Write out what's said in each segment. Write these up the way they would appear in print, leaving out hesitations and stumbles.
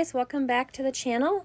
guys, welcome back to the channel.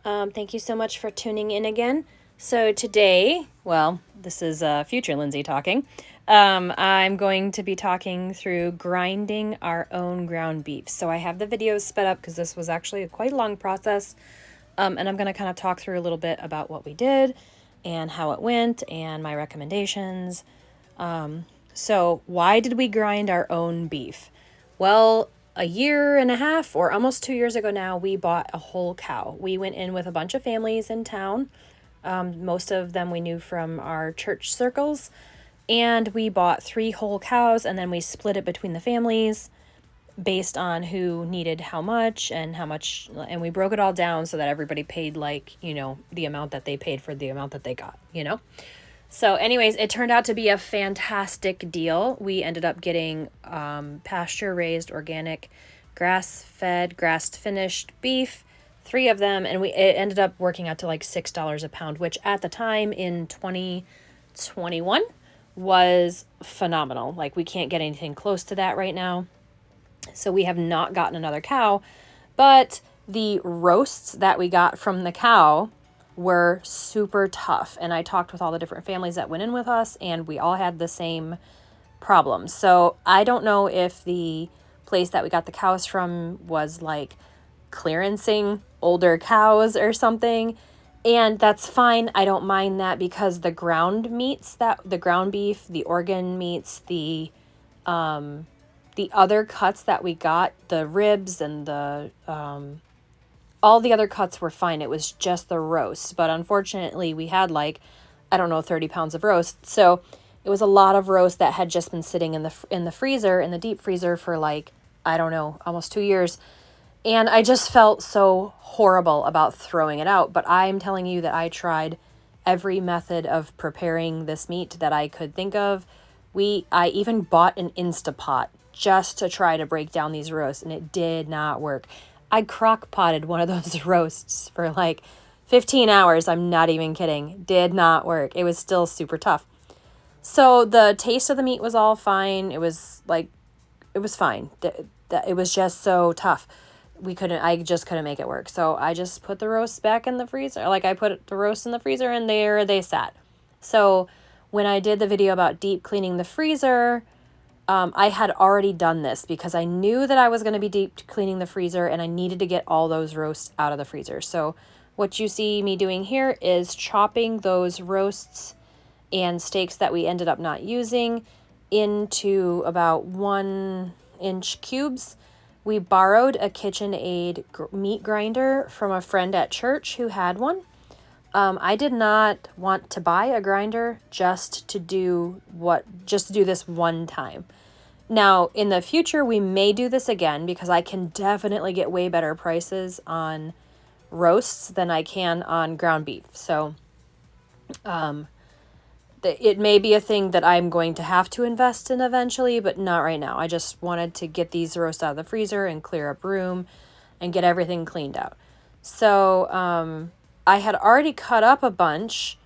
Thank you so much for tuning in again. So today, well, this is future Lindsay talking. I'm going to be talking through grinding our own ground beef. So I have the videos sped up because this was actually a quite long process. And I'm going to kind of talk through a little bit about what we did and how it went and my recommendations. So why did we grind our own beef? Well, a year and a half or almost 2 years ago now, we bought a whole cow. We went in with a bunch of families in town. Most of them we knew from our church circles. And we bought 3 whole cows, and then we split it between the families based on who needed how much, and we broke it all down so that everybody paid, like, the amount that they paid for the amount that they got, So anyways, it turned out to be a fantastic deal. We ended up getting pasture-raised, organic, grass-fed, grass-finished beef, 3 of them, and it ended up working out to like $6 a pound, which at the time in 2021 was phenomenal. Like, we can't get anything close to that right now. So we have not gotten another cow, but the roasts that we got from the cow were super tough. And I talked with all the different families that went in with us, and we all had the same problems. So I don't know if the place that we got the cows from was like clearancing older cows or something. And that's fine. I don't mind that, because the ground meats, the ground beef, the organ meats, the other cuts that we got, the ribs and all the other cuts were fine. It was just the roast. But unfortunately, we had 30 pounds of roast. So it was a lot of roast that had just been sitting in the freezer, in the deep freezer for almost 2 years. And I just felt so horrible about throwing it out. But I'm telling you that I tried every method of preparing this meat that I could think of. I even bought an Instapot just to try to break down these roasts, and it did not work. I crock potted one of those roasts for 15 hours. I'm not even kidding. Did not work. It was still super tough. So the taste of the meat was all fine. It was fine. It was just so tough. I just couldn't make it work. So I just put the roasts back in the freezer. I put the roasts in the freezer, and there they sat. So when I did the video about deep cleaning the freezer, I had already done this because I knew that I was going to be deep cleaning the freezer, and I needed to get all those roasts out of the freezer. So what you see me doing here is chopping those roasts and steaks that we ended up not using into about 1-inch cubes. We borrowed a KitchenAid meat grinder from a friend at church who had one. I did not want to buy a grinder just to do this one time. Now, in the future, we may do this again, because I can definitely get way better prices on roasts than I can on ground beef. So, it may be a thing that I'm going to have to invest in eventually, but not right now. I just wanted to get these roasts out of the freezer and clear up room and get everything cleaned out. So, I had already cut up a bunch,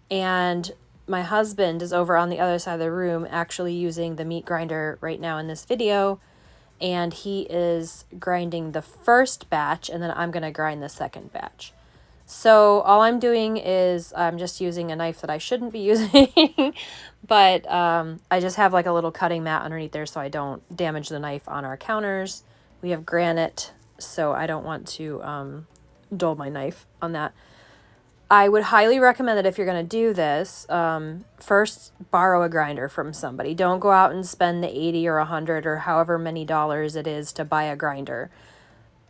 and my husband is over on the other side of the room actually using the meat grinder right now in this video, and he is grinding the first batch, and then I'm going to grind the second batch. So all I'm doing is I'm just using a knife that I shouldn't be using, but I just have a little cutting mat underneath there so I don't damage the knife on our counters. We have granite, so I don't want to dull my knife on that. I would highly recommend that if you're going to do this, first borrow a grinder from somebody. Don't go out and spend the $80 or $100 or however many dollars it is to buy a grinder.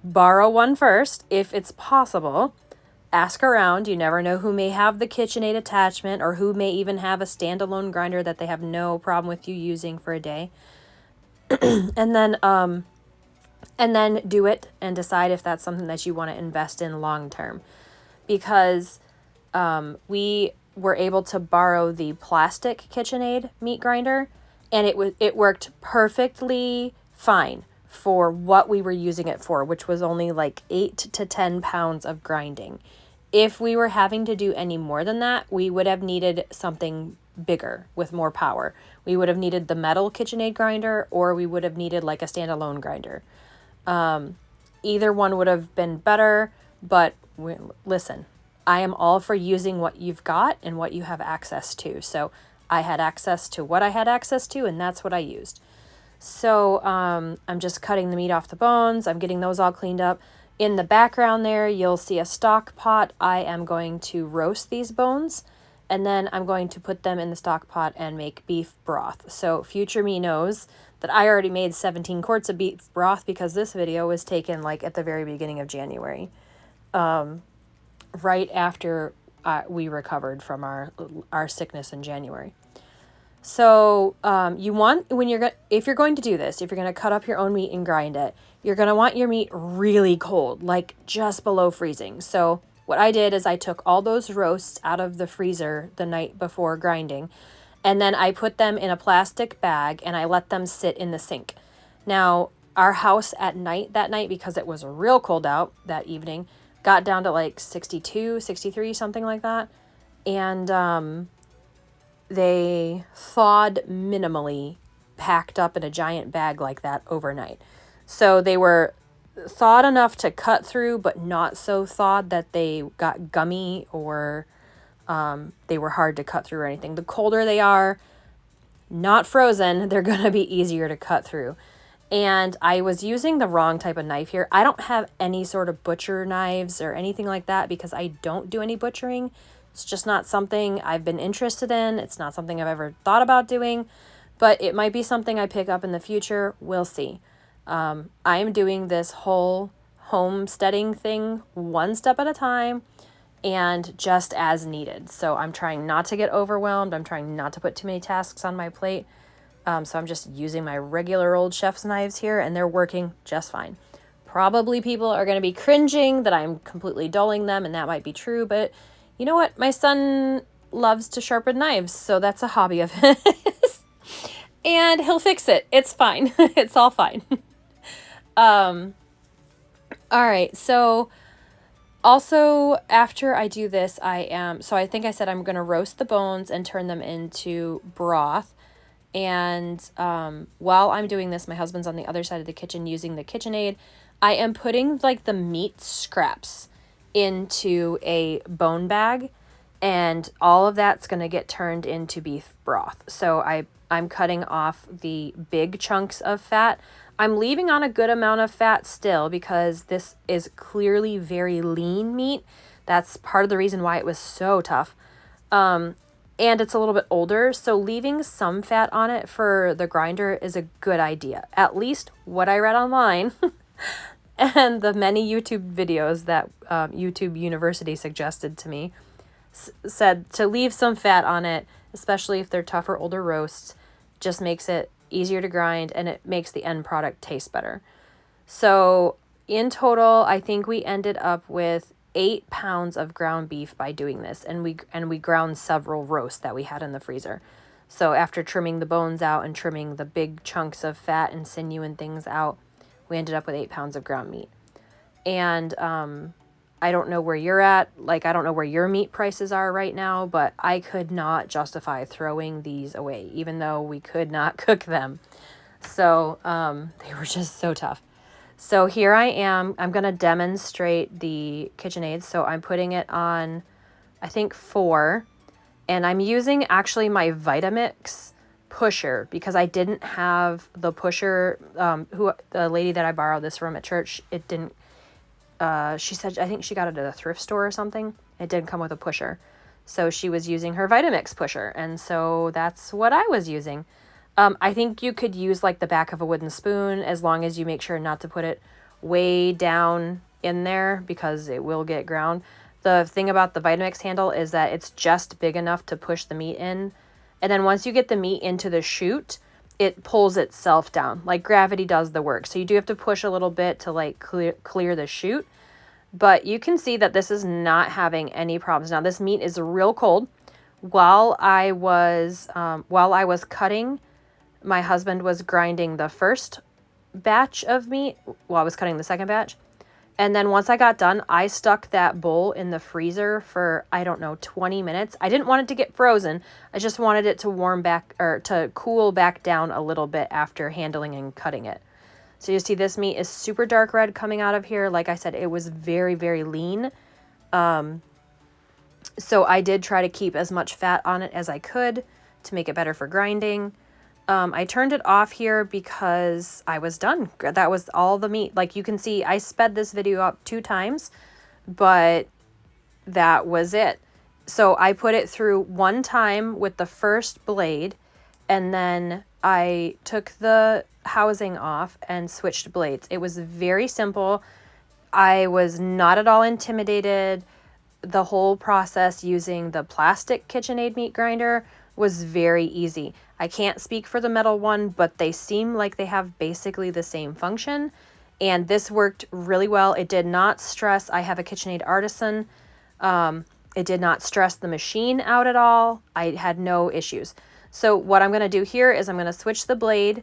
Borrow one first, if it's possible. Ask around. You never know who may have the KitchenAid attachment, or who may even have a standalone grinder that they have no problem with you using for a day. And then do it and decide if that's something that you want to invest in long term. Because we were able to borrow the plastic KitchenAid meat grinder, and it worked perfectly fine for what we were using it for, which was only 8 to 10 pounds of grinding. If we were having to do any more than that, we would have needed something bigger with more power. We would have needed the metal KitchenAid grinder, or we would have needed a standalone grinder. Either one would have been better, but listen, I am all for using what you've got and what you have access to. So I had access to what I had access to, and that's what I used. So I'm just cutting the meat off the bones. I'm getting those all cleaned up. In the background there, you'll see a stock pot. I am going to roast these bones, and then I'm going to put them in the stock pot and make beef broth. So future me knows that I already made 17 quarts of beef broth because this video was taken like at the very beginning of January, right after we recovered from our sickness in January. So you want, if you're going to do this, if you're going to cut up your own meat and grind it, you're going to want your meat really cold, like just below freezing. So what I did is I took all those roasts out of the freezer the night before grinding, and then I put them in a plastic bag and I let them sit in the sink. Now, our house at night that night, because it was real cold out that evening, got down to like 62, 63, something like that. And they thawed minimally, packed up in a giant bag like that overnight. So they were thawed enough to cut through, but not so thawed that they got gummy or they were hard to cut through or anything. The colder they are, not frozen, they're going to be easier to cut through. And I was using the wrong type of knife here. I don't have any sort of butcher knives or anything like that because I don't do any butchering. It's just not something I've been interested in. It's not something I've ever thought about doing, but it might be something I pick up in the future. We'll see. I am doing this whole homesteading thing one step at a time and just as needed. So I'm trying not to get overwhelmed. I'm trying not to put too many tasks on my plate. So I'm just using my regular old chef's knives here, and they're working just fine. Probably people are going to be cringing that I'm completely dulling them, and that might be true, but you know what? My son loves to sharpen knives, so that's a hobby of his. And he'll fix it. It's fine. It's all fine. All right, so also after I do this, I think I said I'm going to roast the bones and turn them into broth. And while I'm doing this, my husband's on the other side of the kitchen using the KitchenAid. I am putting like the meat scraps into a bone bag, and all of that's going to get turned into beef broth. So I'm cutting off the big chunks of fat. I'm leaving on a good amount of fat still because this is clearly very lean meat. That's part of the reason why it was so tough. And it's a little bit older, so leaving some fat on it for the grinder is a good idea. At least what I read online and the many YouTube videos that YouTube University suggested to me said to leave some fat on it, especially if they're tougher, older roasts, just makes it easier to grind and it makes the end product taste better. So in total, I think we ended up with 8 pounds of ground beef by doing this, and we ground several roasts that we had in the freezer. So after trimming the bones out and trimming the big chunks of fat and sinew and things out, we ended up with 8 pounds of ground meat. And I don't know where you're at, like I don't know where your meat prices are right now, but I could not justify throwing these away, even though we could not cook them. So they were just so tough. So here I am. I'm going to demonstrate the KitchenAid. So I'm putting it on, I think 4. And I'm using actually my Vitamix pusher because I didn't have the pusher. The lady that I borrowed this from at church, it didn't, she said, I think she got it at a thrift store or something. It didn't come with a pusher. So she was using her Vitamix pusher. And so that's what I was using. I think you could use like the back of a wooden spoon as long as you make sure not to put it way down in there because it will get ground. The thing about the Vitamix handle is that it's just big enough to push the meat in. And then once you get the meat into the chute, it pulls itself down. Like gravity does the work. So you do have to push a little bit to like clear the chute. But you can see that this is not having any problems. Now this meat is real cold. While I was cutting, my husband was grinding the first batch of meat while I was cutting the second batch. And then once I got done, I stuck that bowl in the freezer for, 20 minutes. I didn't want it to get frozen. I just wanted it to warm back or to cool back down a little bit after handling and cutting it. So you see this meat is super dark red coming out of here. Like I said, it was very, very lean. So I did try to keep as much fat on it as I could to make it better for grinding. I turned it off here because I was done. That was all the meat. Like you can see, I sped this video up 2 times, but that was it. So I put it through 1 time with the first blade, and then I took the housing off and switched blades. It was very simple. I was not at all intimidated. The whole process using the plastic KitchenAid meat grinder was very easy. I can't speak for the metal one, but they seem like they have basically the same function. And this worked really well. It did not stress. I have a KitchenAid Artisan. It did not stress the machine out at all. I had no issues. So what I'm going to do here is I'm going to switch the blade,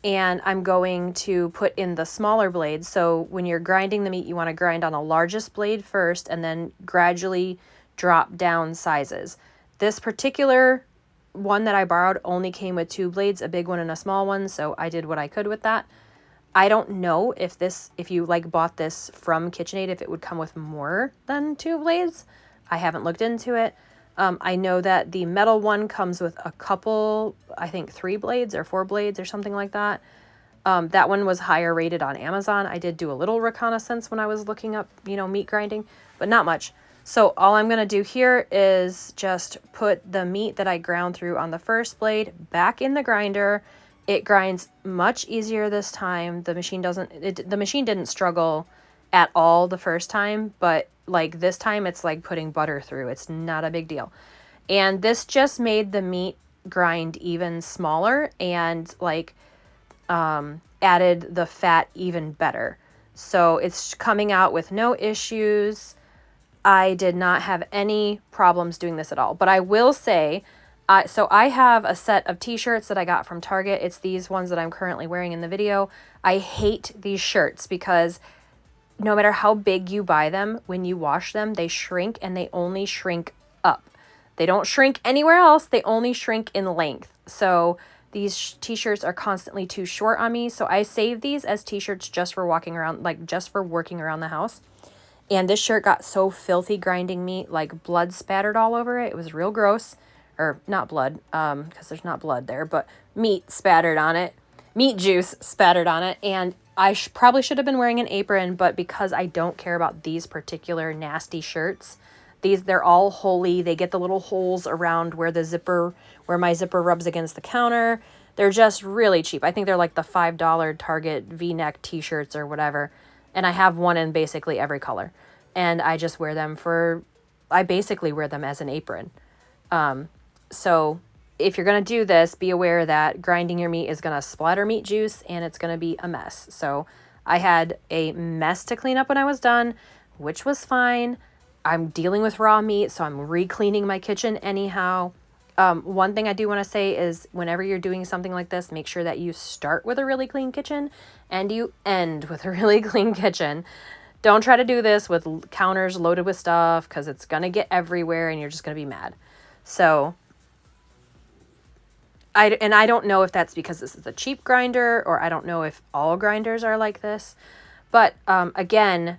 and I'm going to put in the smaller blade. So when you're grinding the meat, you want to grind on the largest blade first and then gradually drop down sizes. This particular one that I borrowed only came with 2 blades, a big one and a small one, so I did what I could with that. I don't know if you like bought this from KitchenAid, if it would come with more than 2 blades. I haven't looked into it. I know that the metal one comes with a couple, I think 3 blades or 4 blades or something like that. That one was higher rated on Amazon. I did do a little reconnaissance when I was looking up, meat grinding, but not much. So all I'm going to do here is just put the meat that I ground through on the first blade back in the grinder. It grinds much easier this time. The machine didn't struggle at all the first time, but like this time it's like putting butter through. It's not a big deal. And this just made the meat grind even smaller and added the fat even better. So it's coming out with no issues. I did not have any problems doing this at all. But I will say, so I have a set of t-shirts that I got from Target. It's these ones that I'm currently wearing in the video. I hate these shirts because no matter how big you buy them, when you wash them, they shrink, and they only shrink up. They don't shrink anywhere else. They only shrink in length. So these t-shirts are constantly too short on me. So I save these as t-shirts just for walking around, just for working around the house. And this shirt got so filthy grinding meat, like blood spattered all over it. It was real gross. Or not blood, because there's not blood there, but meat spattered on it. Meat juice spattered on it. And I probably should have been wearing an apron, but because I don't care about these particular nasty shirts, they're all holy. They get the little holes around where my zipper rubs against the counter. They're just really cheap. I think they're like the $5 Target V-neck t-shirts or whatever. And I have one in basically every color. And I just wear them I basically wear them as an apron. So if you're going to do this, be aware that grinding your meat is going to splatter meat juice and it's going to be a mess. So I had a mess to clean up when I was done, which was fine. I'm dealing with raw meat, so I'm re-cleaning my kitchen anyhow. One thing I do want to say is whenever you're doing something like this, make sure that you start with a really clean kitchen and you end with a really clean kitchen. Don't try to do this with counters loaded with stuff because it's going to get everywhere and you're just going to be mad. So I don't know if that's because this is a cheap grinder, or I don't know if all grinders are like this. But again,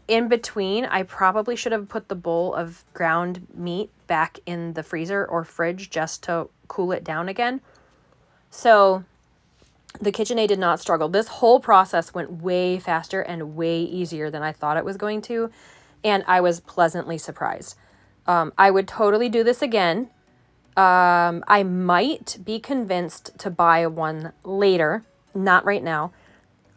in between, I probably should have put the bowl of ground meat back in the freezer or fridge just to cool it down again. So the KitchenAid did not struggle. This whole process went way faster and way easier than I thought it was going to. And I was pleasantly surprised. I would totally do this again. I might be convinced to buy one later, not right now.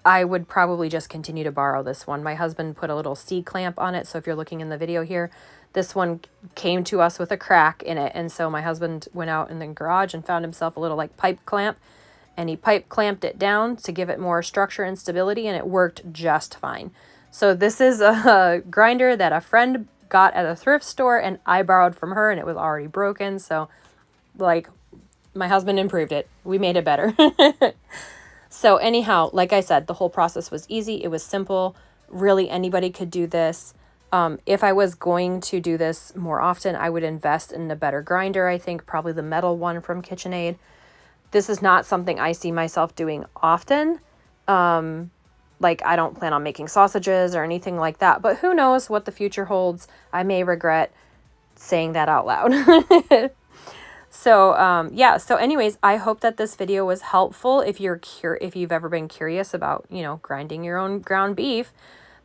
I would probably just continue to borrow this one. My husband put a little C-clamp on it, so if you're looking in the video here, this one came to us with a crack in it, and so my husband went out in the garage and found himself a little pipe clamp, and he pipe clamped it down to give it more structure and stability, and it worked just fine. So this is a grinder that a friend got at a thrift store, and I borrowed from her, and it was already broken, so my husband improved it. We made it better. So anyhow, like I said, the whole process was easy. It was simple. Really, anybody could do this. If I was going to do this more often, I would invest in a better grinder. I think probably the metal one from KitchenAid. This is not something I see myself doing often. Like, I don't plan on making sausages or anything like that, but who knows what the future holds. I may regret saying that out loud. So, yeah. So anyways, I hope that this video was helpful. If you've ever been curious about, grinding your own ground beef,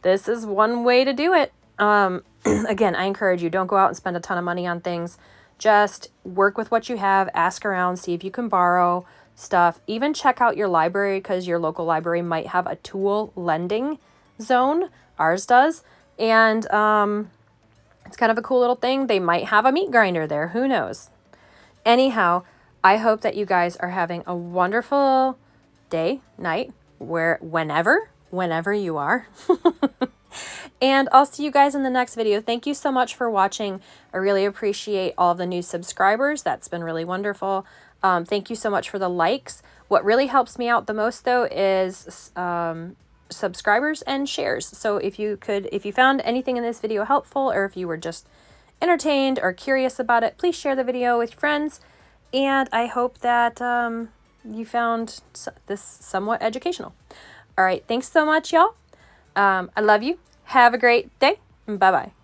this is one way to do it. Again, I encourage you, don't go out and spend a ton of money on things. Just work with what you have, ask around, see if you can borrow stuff. Even check out your library, because your local library might have a tool lending zone. Ours does. And it's kind of a cool little thing. They might have a meat grinder there. Who knows? Anyhow, I hope that you guys are having a wonderful day, night, whenever you are. And I'll see you guys in the next video. Thank you so much for watching. I really appreciate all of the new subscribers. That's been really wonderful. Thank you so much for the likes. What really helps me out the most, though, is subscribers and shares. So if you found anything in this video helpful, or if you were just entertained or curious about it, please share the video with your friends. And I hope that you found this somewhat educational. All right, thanks so much, y'all. I love you. Have a great day. Bye-bye.